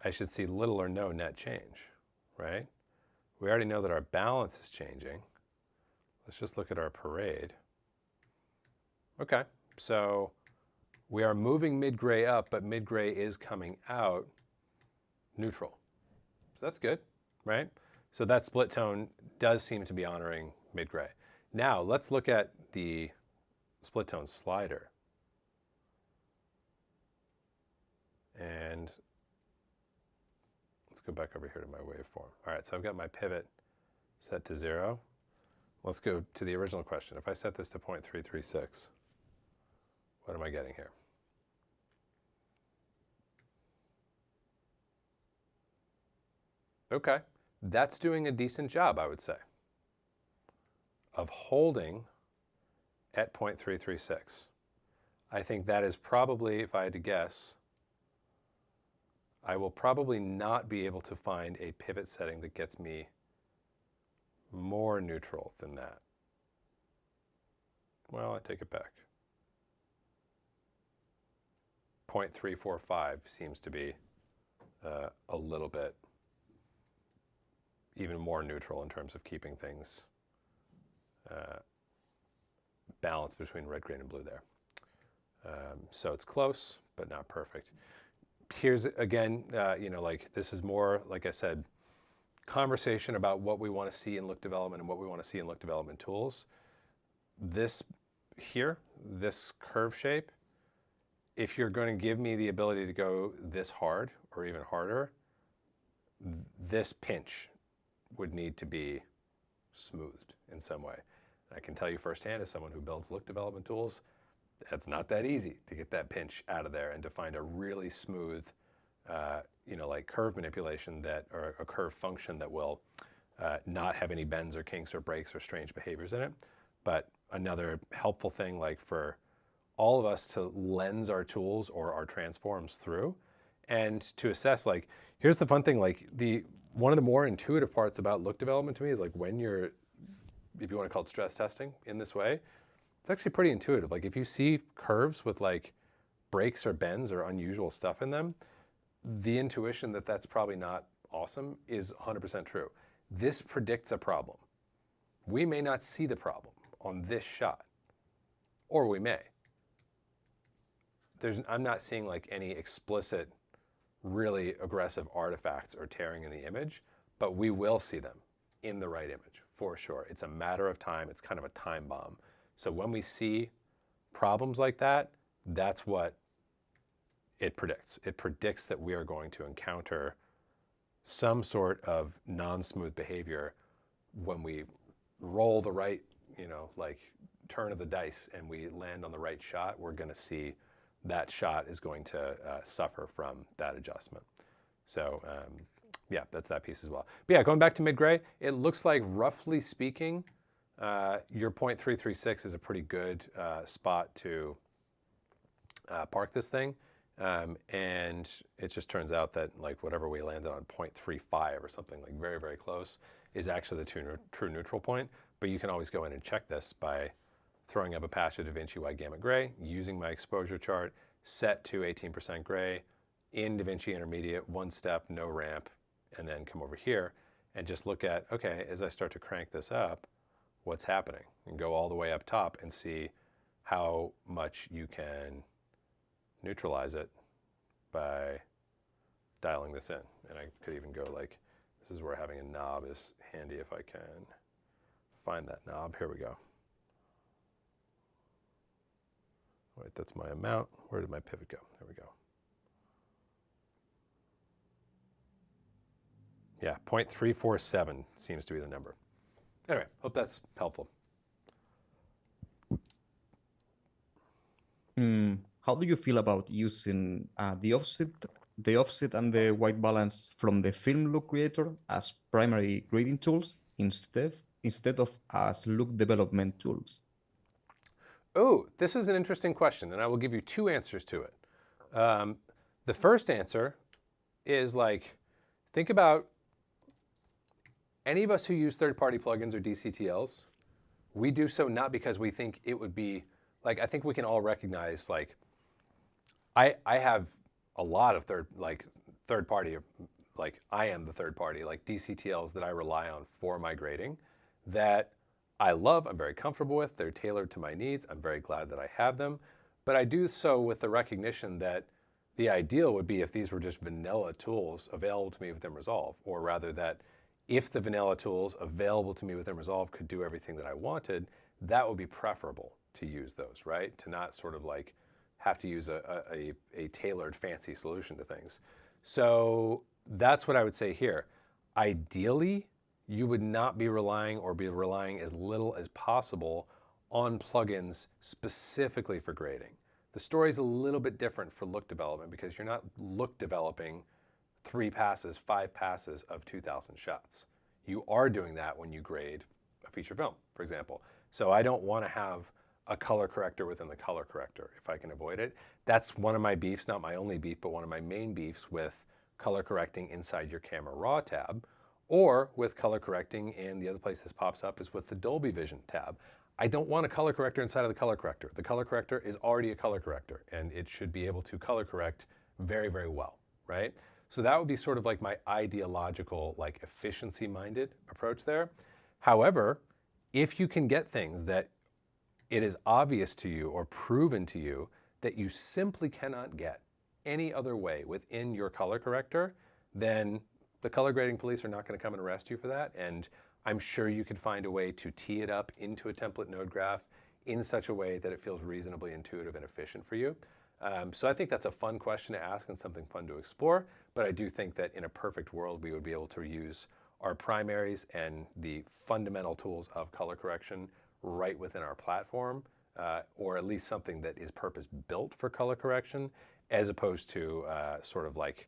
I should see little or no net change, right? We already know that our balance is changing. Let's just look at our parade. Okay, so we are moving mid-gray up, but mid-gray is coming out neutral. So that's good, right? So that split tone does seem to be honoring mid-gray. Now let's look at the split tone slider. And let's go back over here to my waveform. All right, so I've got my pivot set to 0. Let's go to the original question. If I set this to 0.336, what am I getting here? Okay, that's doing a decent job, I would say, of holding at 0.336. I think that is probably, if I had to guess, I will probably not be able to find a pivot setting that gets me more neutral than that. Well, I take it back. 0.345 seems to be a little bit even more neutral in terms of keeping things balanced between red, green, and blue there. So it's close, but not perfect. Here's, again, like this is more, like I said, conversation about what we want to see in look development and what we want to see in look development tools. This here, this curve shape, if you're going to give me the ability to go this hard or even harder, this pinch would need to be smoothed in some way. And I can tell you firsthand, as someone who builds look development tools, it's not that easy to get that pinch out of there and to find a really smooth, like curve manipulation that, or a curve function that will not have any bends or kinks or breaks or strange behaviors in it. But another helpful thing, like for all of us to lens our tools or our transforms through and to assess, like, here's the fun thing, like one of the more intuitive parts about look development to me is like when you're, if you want to call it stress testing in this way, it's actually pretty intuitive. Like if you see curves with like breaks or bends or unusual stuff in them, the intuition that that's probably not awesome is 100% true. This predicts a problem. We may not see the problem on this shot, or we may. I'm not seeing like any explicit, really aggressive artifacts or tearing in the image, but we will see them in the right image for sure. It's a matter of time. It's kind of a time bomb. So when we see problems like that, that's what it predicts. It predicts that we are going to encounter some sort of non-smooth behavior when we roll the right, like turn of the dice and we land on the right shot. We're going to see that shot is going to suffer from that adjustment. So yeah, that's that piece as well. But yeah, going back to mid-gray, it looks like roughly speaking, your 0.336 is a pretty good spot to park this thing. And it just turns out that like whatever we landed on 0.35 or something like very, very close is actually the true neutral point. But you can always go in and check this by throwing up a patch of DaVinci White Gamut Gray, using my exposure chart, set to 18% gray, in DaVinci Intermediate, one step, no ramp, and then come over here and just look at, okay, as I start to crank this up, what's happening? And go all the way up top and see how much you can neutralize it by dialing this in. And I could even go like, this is where having a knob is handy if I can find that knob. Here we go. Wait, that's my amount. Where did my pivot go? There we go. Yeah, 0.347 seems to be the number. Anyway, hope that's helpful. How do you feel about using the offset and the white balance from the film look creator as primary grading tools instead of as look development tools? Oh, this is an interesting question, and I will give you two answers to it. The first answer is like, think about any of us who use third-party plugins or DCTLs. We do so not because we think it would be, like, I think we can all recognize, like, I have a lot of third party, like I am the third party, like DCTLs that I rely on for my grading that I love, I'm very comfortable with, they're tailored to my needs, I'm very glad that I have them, but I do so with the recognition that the ideal would be if these were just vanilla tools available to me within Resolve, or rather that if the vanilla tools available to me within Resolve could do everything that I wanted, that would be preferable to use those, right? To not sort of like have to use a tailored fancy solution to things. So that's what I would say here. Ideally, you would not be relying or be relying as little as possible on plugins specifically for grading. The story's a little bit different for look development because you're not look developing 3 passes, 5 passes of 2,000 shots. You are doing that when you grade a feature film, for example. So I don't want to have a color corrector within the color corrector if I can avoid it. That's one of my beefs, not my only beef, but one of my main beefs with color correcting inside your camera raw tab, or with color correcting, and the other place this pops up is with the Dolby Vision tab. I don't want a color corrector inside of the color corrector. The color corrector is already a color corrector, and it should be able to color correct very, very well, right? So that would be sort of like my ideological, like efficiency-minded approach there. However, if you can get things that it is obvious to you or proven to you that you simply cannot get any other way within your color corrector, then the color grading police are not going to come and arrest you for that. And I'm sure you could find a way to tee it up into a template node graph in such a way that it feels reasonably intuitive and efficient for you. So I think that's a fun question to ask and something fun to explore. But I do think that in a perfect world, we would be able to use our primaries and the fundamental tools of color correction right within our platform, or at least something that is purpose-built for color correction, as opposed to sort of like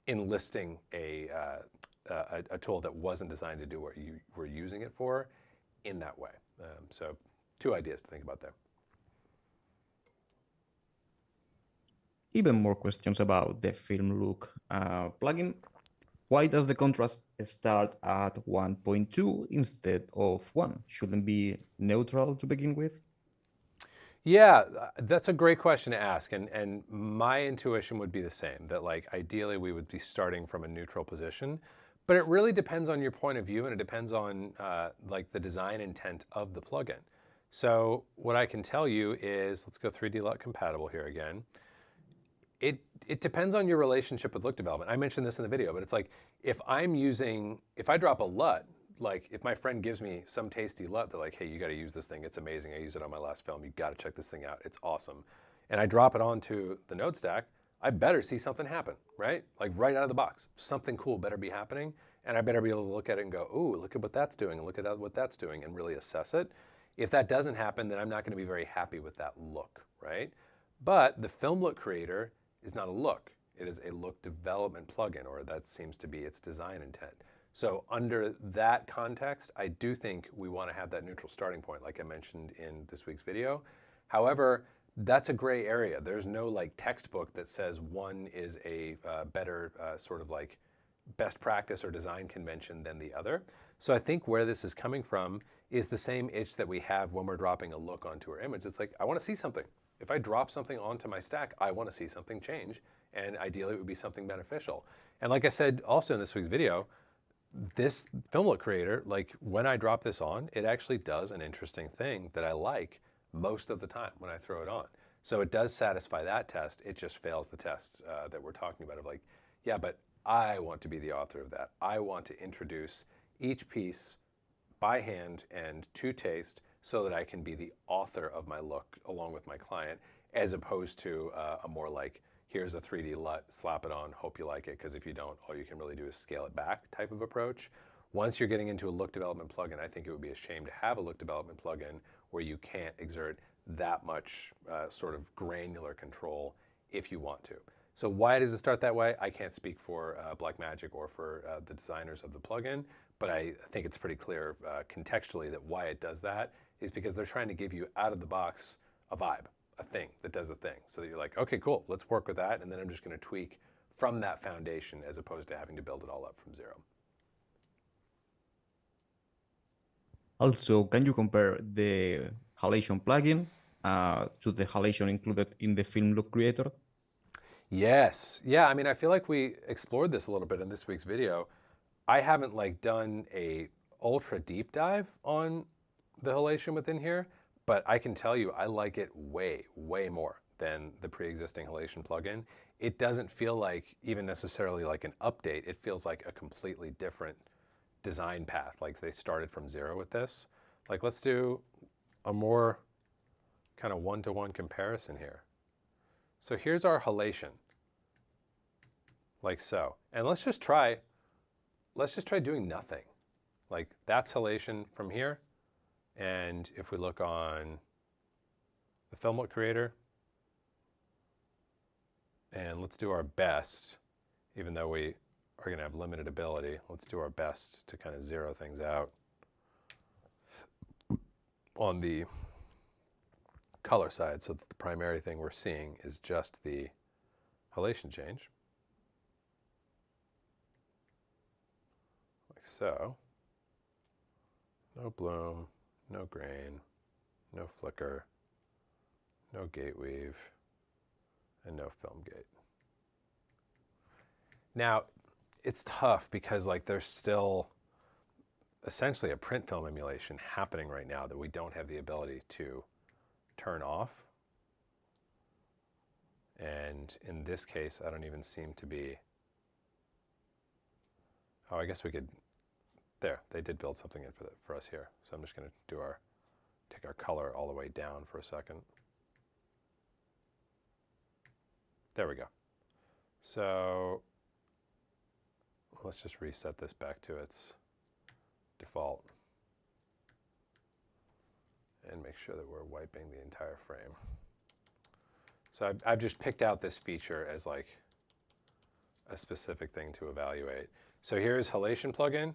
enlisting a tool that wasn't designed to do what you were using it for in that way. So 2 ideas to think about there. Even more questions about the Film Look plugin. Why does the contrast start at 1.2 instead of 1? Shouldn't be neutral to begin with? Yeah, that's a great question to ask. And my intuition would be the same, that like ideally we would be starting from a neutral position, but it really depends on your point of view and it depends on like the design intent of the plugin. So what I can tell you is, let's go 3D LUT compatible here again. It depends on your relationship with look development. I mentioned this in the video, but it's like if I drop a LUT, like if my friend gives me some tasty LUT, they're like, hey, you got to use this thing. It's amazing. I used it on my last film. You got to check this thing out. It's awesome. And I drop it onto the node stack, I better see something happen, right? Like right out of the box. Something cool better be happening. And I better be able to look at it and go, ooh, look at what that's doing. And look at what that's doing and really assess it. If that doesn't happen, then I'm not going to be very happy with that look, right? But the Film Look Creator is not a look. It is a look development plugin, or that seems to be its design intent. So under that context, I do think we want to have that neutral starting point, like I mentioned in this week's video. However, that's a gray area. There's no like textbook that says one is a better sort of like best practice or design convention than the other. So I think where this is coming from is the same itch that we have when we're dropping a look onto our image. It's like, I want to see something. If I drop something onto my stack, I want to see something change, and ideally it would be something beneficial. And like I said also in this week's video, this Film Look Creator, like when I drop this on, it actually does an interesting thing that I like most of the time when I throw it on. So it does satisfy that test. It just fails the tests that we're talking about of like, yeah, but I want to be the author of that. I want to introduce each piece by hand and to taste so that I can be the author of my look along with my client, as opposed to a more like, here's a 3D LUT, slap it on, hope you like it, because if you don't, all you can really do is scale it back type of approach. Once you're getting into a look development plugin, I think it would be a shame to have a look development plugin where you can't exert that much sort of granular control if you want to. So why does it start that way? I can't speak for Blackmagic or for the designers of the plugin, but I think it's pretty clear contextually that why it does that is because they're trying to give you out of the box a vibe, a thing that does a thing. So that you're like, okay, cool, let's work with that. And then I'm just going to tweak from that foundation as opposed to having to build it all up from zero. Also, can you compare the halation plugin to the halation included in the Film LUT creator? Yes. Yeah, I mean, I feel like we explored this a little bit in this week's video. I haven't like done a ultra deep dive on the halation within here, but I can tell you I like it way, way more than the pre-existing halation plugin. It doesn't feel like even necessarily like an update. It feels like a completely different design path. Like they started from zero with this. Like let's do a more kind of one-to-one comparison here. So here's our halation, like so. And let's just try doing nothing. Like that's halation from here. And if we look on the Film LUT creator, and let's do our best, even though we are going to have limited ability, let's do our best to kind of zero things out on the color side so that the primary thing we're seeing is just the halation change. Like so. No bloom, no grain, no flicker, no gate weave, and no film gate. Now, it's tough because like there's still essentially a print film emulation happening right now that we don't have the ability to turn off. And in this case, I don't even seem to be, oh, I guess we could, there, they did build something in for us here. So I'm just gonna take our color all the way down for a second. There we go. So let's just reset this back to its default and make sure that we're wiping the entire frame. So I've just picked out this feature as like a specific thing to evaluate. So here is halation plugin.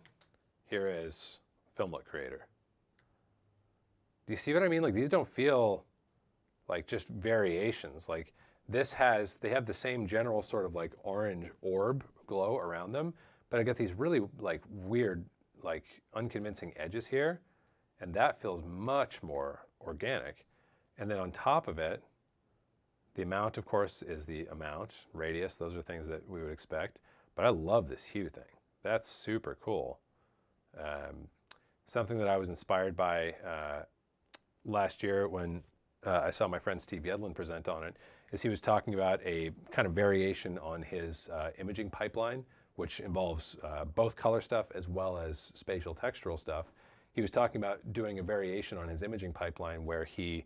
Here is Film LUT creator. Do you see what I mean? Like these don't feel like just variations. Like this they have the same general sort of like orange orb glow around them, but I get these really like weird, like unconvincing edges here, and that feels much more organic. And then on top of it, the amount, of course, is the amount, radius, those are things that we would expect, but I love this hue thing. That's super cool. Something that I was inspired by last year when I saw my friend Steve Yedlin present on it, is he was talking about a kind of variation on his imaging pipeline, which involves both color stuff as well as spatial textural stuff. He was talking about doing a variation on his imaging pipeline where he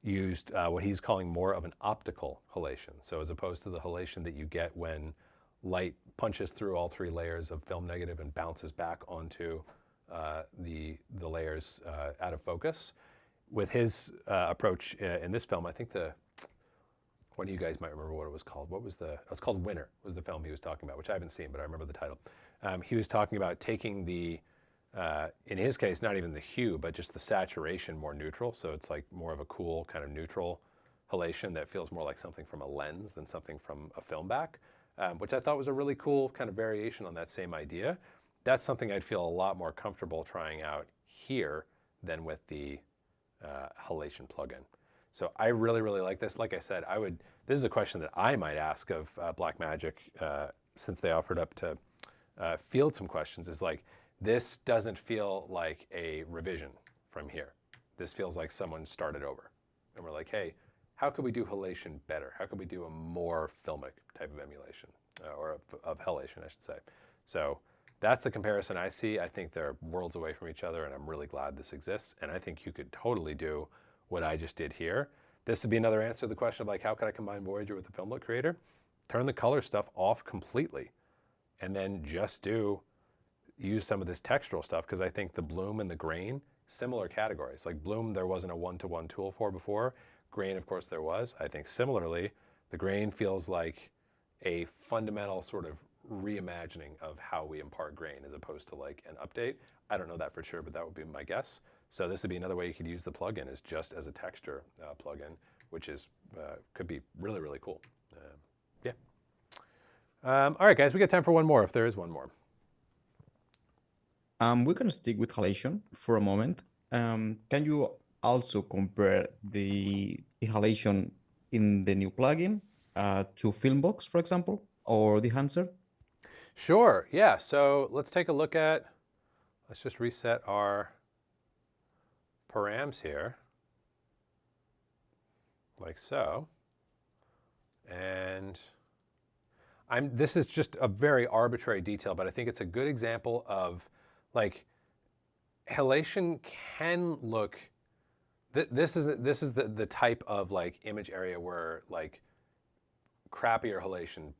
used what he's calling more of an optical halation. So as opposed to the halation that you get when light punches through all three layers of film negative and bounces back onto the layers out of focus. With his approach in this film, I think one of you guys might remember what it was called. It was called Winner, was the film he was talking about, which I haven't seen, but I remember the title. He was talking about taking the, in his case, not even the hue, but just the saturation more neutral. So it's like more of a cool kind of neutral halation that feels more like something from a lens than something from a film back, which I thought was a really cool kind of variation on that same idea. That's something I'd feel a lot more comfortable trying out here than with the halation plugin. So I really, really like this. Like I said, this is a question that I might ask of Blackmagic since they offered up to field some questions, is like, this doesn't feel like a revision from here. This feels like someone started over. And we're like, hey, how could we do halation better? How could we do a more filmic type of emulation, or of halation, I should say. So that's the comparison I see. I think they're worlds away from each other, and I'm really glad this exists. And I think you could totally do what I just did here. This would be another answer to the question of like, how could I combine Voyager with the Film LUT creator? Turn the color stuff off completely, and then just use some of this textural stuff, because I think the bloom and the grain, similar categories. Like bloom, there wasn't a one-to-one tool for before. Grain, of course, there was. I think similarly, the grain feels like a fundamental sort of reimagining of how we impart grain as opposed to like an update. I don't know that for sure, but that would be my guess. So this would be another way you could use the plugin, is just as a texture plugin, which is could be really, really cool. Yeah. All right, guys, we got time for one more, if there is one more. We're going to stick with halation for a moment. Can you also compare the halation in the new plugin to Filmbox, for example, or the Hanser? Sure, yeah. So let's take a look at, let's just reset our params here, like so. And this is just a very arbitrary detail, but I think it's a good example of, like, halation can look, this is the type of, like, image area where, like, crappier halation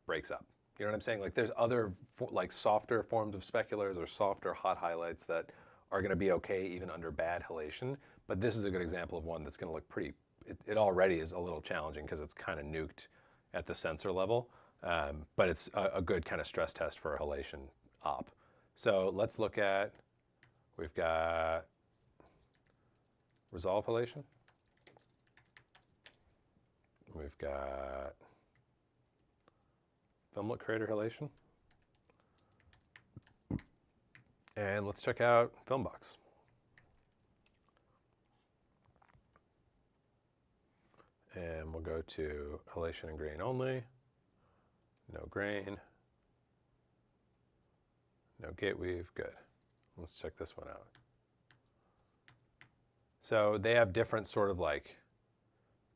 breaks up. You know what I'm saying? Like, there's other like softer forms of speculars or softer hot highlights that are going to be okay even under bad halation. But this is a good example of one that's going to look pretty. It already is a little challenging because it's kind of nuked at the sensor level. But it's a good kind of stress test for a halation op. So let's look at. We've got resolve halation. We've got Film LUT creator halation. And let's check out Filmbox. And we'll go to halation and grain only. No grain. No gate weave. Good. Let's check this one out. So they have different sort of like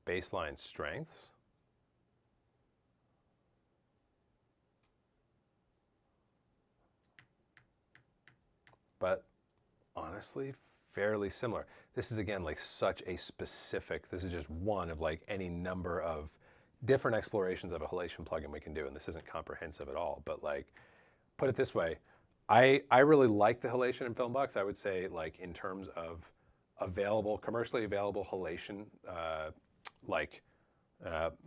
baseline strengths. But honestly, fairly similar. This is, again, like such a specific, this is just one of like any number of different explorations of a halation plugin we can do, and this isn't comprehensive at all, but like, put it this way, I really like the halation in Filmbox. I would say, like, in terms of available, commercially available halation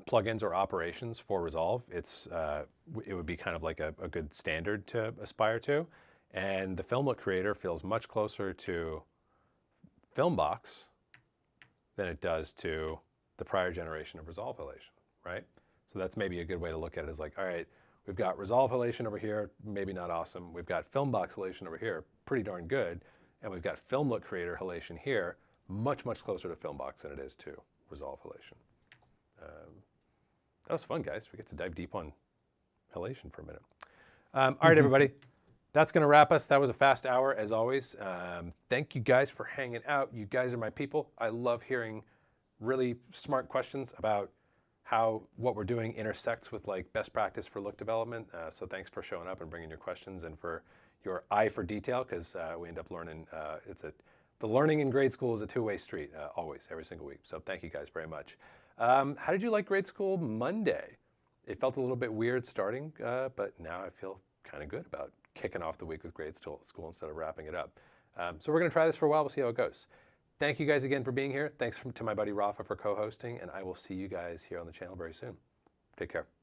plugins or operations for Resolve, it would be kind of like a good standard to aspire to. And the Film LUT creator feels much closer to Filmbox than it does to the prior generation of Resolve halation, right? So that's maybe a good way to look at it, is like, all right, we've got Resolve halation over here, maybe not awesome. We've got Filmbox halation over here, pretty darn good. And we've got Film LUT creator halation here, much, much closer to Filmbox than it is to Resolve halation. That was fun, guys. We get to dive deep on halation for a minute. All right, everybody. That's going to wrap us. That was a fast hour, as always. Thank you guys for hanging out. You guys are my people. I love hearing really smart questions about how what we're doing intersects with like best practice for look development. So thanks for showing up and bringing your questions and for your eye for detail, because we end up learning. The learning in grade school is a two-way street, always, every single week. So thank you guys very much. How did you like grade school Monday? It felt a little bit weird starting, but now I feel kind of good about kicking off the week with grade school instead of wrapping it up. So we're going to try this for a while. We'll see how it goes. Thank you guys again for being here. Thanks to my buddy Rafa for co-hosting, and I will see you guys here on the channel very soon. Take care.